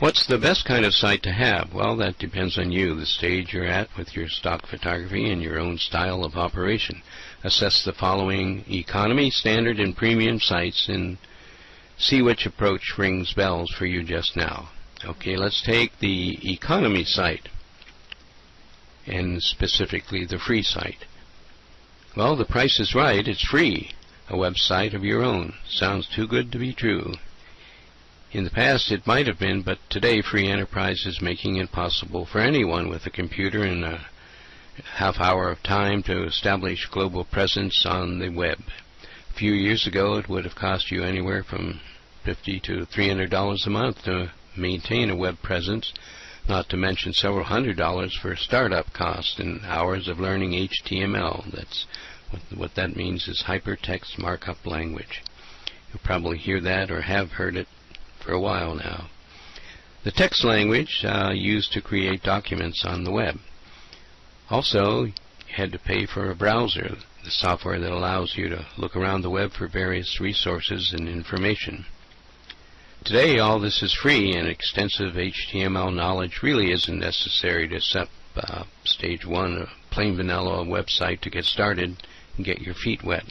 What's the best kind of site to have? Well, that depends on you, the stage you're at with your stock photography and your own style of operation. Assess the following economy, standard, and premium sites and see which approach rings bells for you just now. Okay, let's take the economy site, and specifically the free site. Well, the price is right. It's free. A website of your own. Sounds too good to be true. In the past it might have been, but today free enterprise is making it possible for anyone with a computer and a half hour of time to establish global presence on the web. A few years ago it would have cost you anywhere from $50 to $300 a month to maintain a web presence, not to mention several $100s for startup costs and hours of learning HTML. That's what that means is hypertext markup language. You'll probably hear that or have heard it for a while now. The text language used to create documents on the web. Also, you had to pay for a browser, the software that allows you to look around the web for various resources and information. Today, all this is free, and extensive HTML knowledge really isn't necessary to set up stage one, a plain vanilla website to get started and get your feet wet.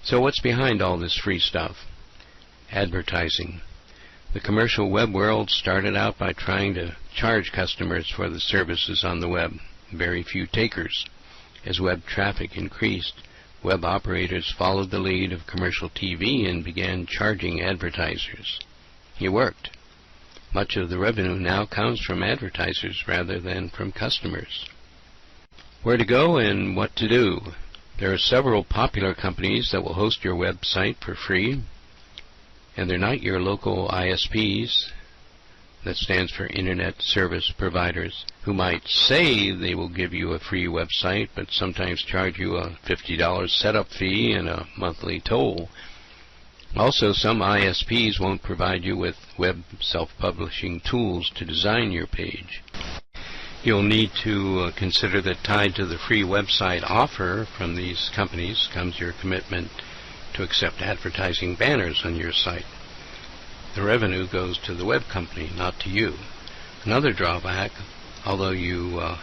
So what's behind all this free stuff? Advertising. The commercial web world started out by trying to charge customers for the services on the web. Very few takers. As web traffic increased, web operators followed the lead of commercial TV and began charging advertisers. It worked. Much of the revenue now comes from advertisers rather than from customers. Where to go and what to do? There are several popular companies that will host your website for free, and they're not your local ISPs. That stands for Internet Service Providers, who might say they will give you a free website, but sometimes charge you a $50 setup fee and a monthly toll. Also, some ISPs won't provide you with web self-publishing tools to design your page. You'll need to consider that tied to the free website offer from these companies comes your commitment to accept advertising banners on your site. The revenue goes to the web company, not to you. Another drawback, although you are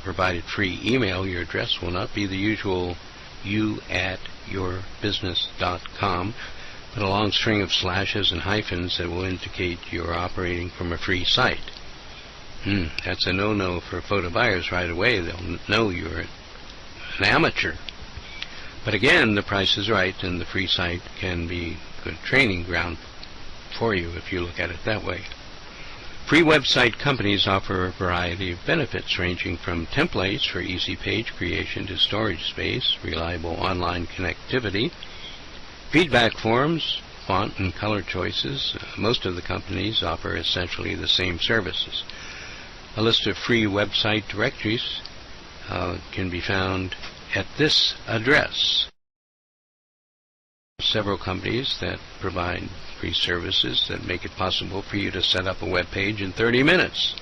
provided free email, your address will not be the usual you@yourbusiness.com, but a long string of slashes and hyphens that will indicate you're operating from a free site. That's a no-no for photo buyers right away. They'll know you're an amateur. But again, the price is right, and the free site can be a good training ground for you if you look at it that way. Free website companies offer a variety of benefits ranging from templates for easy page creation to storage space, reliable online connectivity, feedback forms, font and color choices. Most of the companies offer essentially the same services. A list of free website directories can be found at this address. Several companies that provide free services that make it possible for you to set up a web page in 30 minutes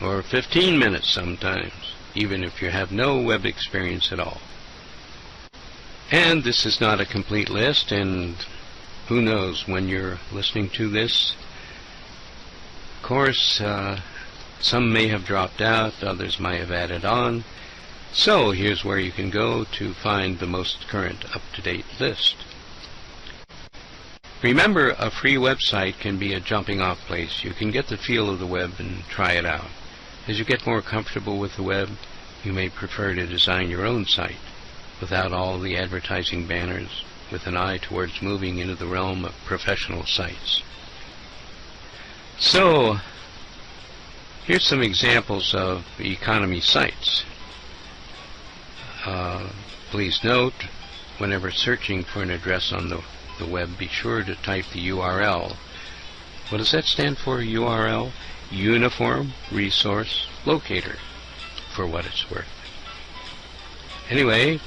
or 15 minutes sometimes, even if you have no web experience at all. And this is not a complete list, and who knows when you're listening to this. Of course, some may have dropped out, others might have added on. So here's where you can go to find the most current up-to-date list. Remember, a free website can be a jumping-off place. You can get the feel of the web and try it out. As you get more comfortable with the web, you may prefer to design your own site without all the advertising banners, with an eye towards moving into the realm of professional sites. So, here's some examples of economy sites. Please note, whenever searching for an address on the web, be sure to type the URL. What does that stand for, URL? Uniform Resource Locator, for what it's worth. Anyway,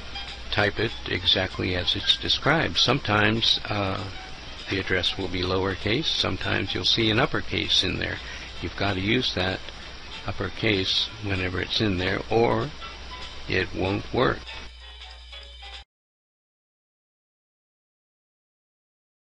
type it exactly as it's described. Sometimes the address will be lowercase, sometimes you'll see an uppercase in there. You've got to use that uppercase whenever it's in there, or it won't work.